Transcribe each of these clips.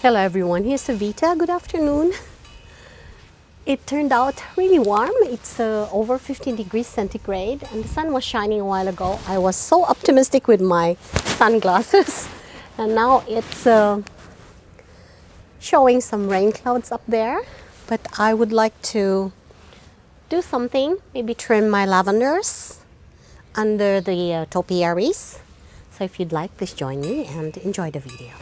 Hello everyone, here's Savita. Good afternoon. It turned out really warm. It's over 15 degrees centigrade and the sun was shining a while ago. I was so optimistic with my sunglasses and now it's showing some rain clouds up there. But I would like to do something, maybe trim my lavenders under the topiaries. So if you'd like, please join me and enjoy the video.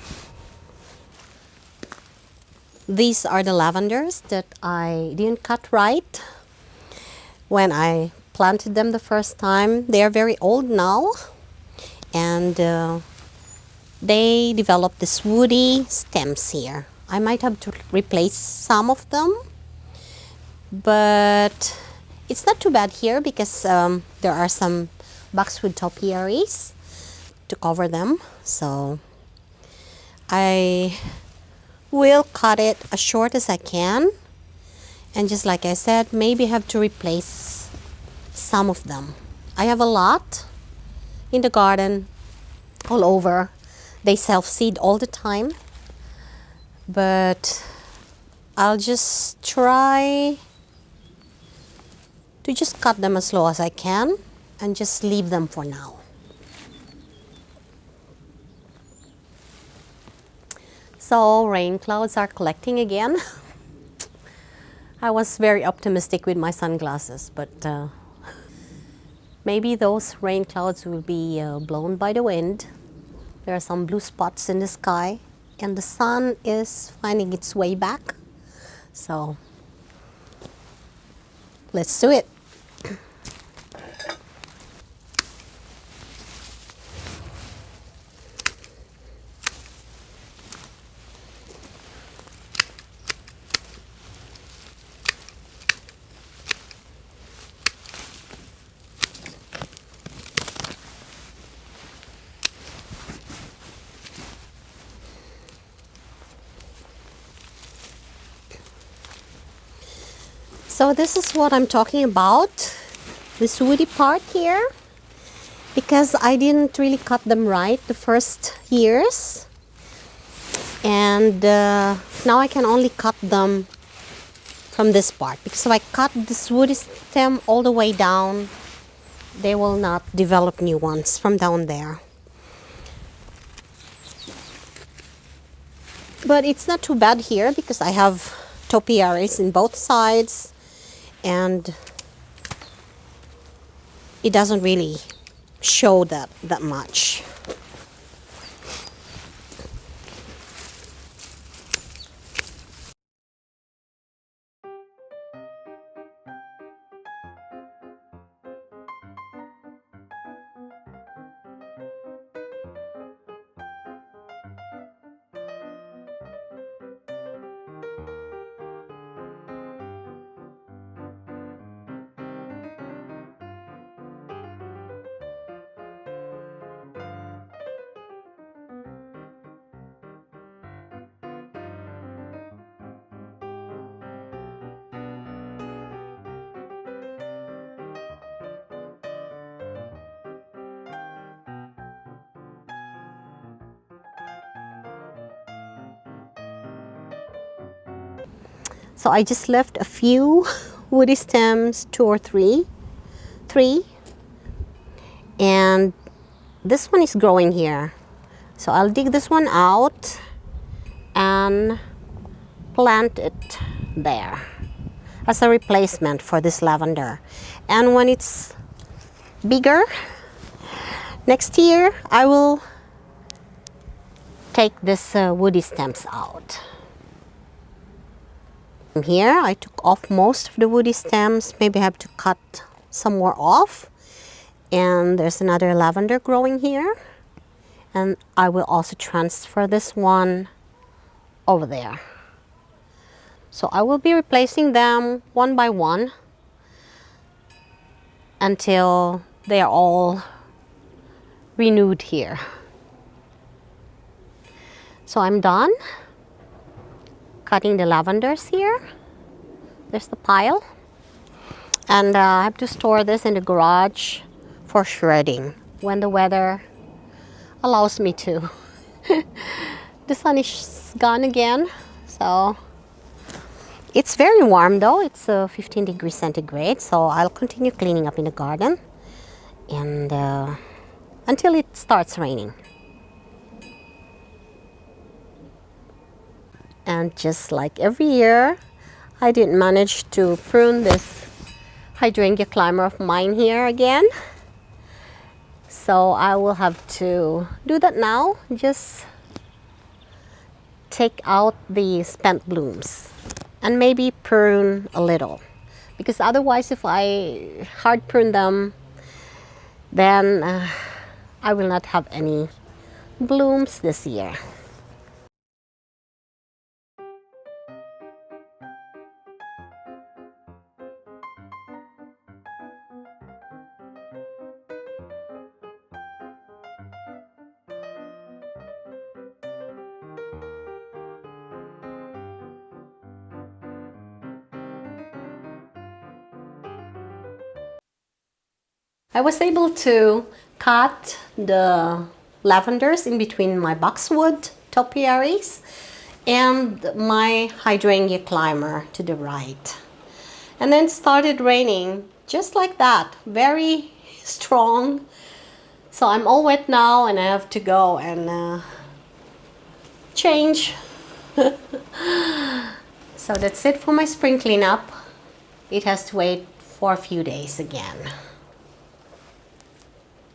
These are the lavenders that I didn't cut right when I planted them the first time. They are very old now and they developed these woody stems here. I might have to replace some of them, but it's not too bad here because there are some boxwood topiaries to cover them. So I will cut it as short as I can, and just like I said, maybe have to replace some of them. I have a lot in the garden all over. They self-seed all the time, but I'll just try to just cut them as low as I can and just leave them for now. So rain clouds are collecting again. I was very optimistic with my sunglasses, but maybe those rain clouds will be blown by the wind. There are some blue spots in the sky and the sun is finding its way back. So let's do it. So this is what I'm talking about, this woody part here, because I didn't really cut them right the first years, and now I can only cut them from this part, because if I cut this woody stem all the way down, they will not develop new ones from down there. But it's not too bad here because I have topiaries in both sides, and it doesn't really show that much. So I just left a few woody stems, 2 or 3, and this one is growing here. So I'll dig this one out and plant it there as a replacement for this lavender. And when it's bigger, next year I will take this woody stems out. Here I took off most of the woody stems. Maybe I have to cut some more off. And there's another lavender growing here, and I will also transfer this one over there. So I will be replacing them one by one until they are all renewed here. So I'm done cutting the lavenders here. There's the pile, and I have to store this in the garage for shredding when the weather allows me to. The sun is gone again. So it's very warm though. It's 15 degrees centigrade. So I'll continue cleaning up in the garden and until it starts raining. And just like every year, I didn't manage to prune this Hydrangea Climber of mine here again. So I will have to do that now. Just take out the spent blooms and maybe prune a little. Because otherwise, if I hard prune them, then I will not have any blooms this year. I was able to cut the lavenders in between my boxwood topiaries and my Hydrangea Climber to the right. And then started raining just like that, very strong. So I'm all wet now and I have to go and change. So that's it for my spring cleanup. It has to wait for a few days again.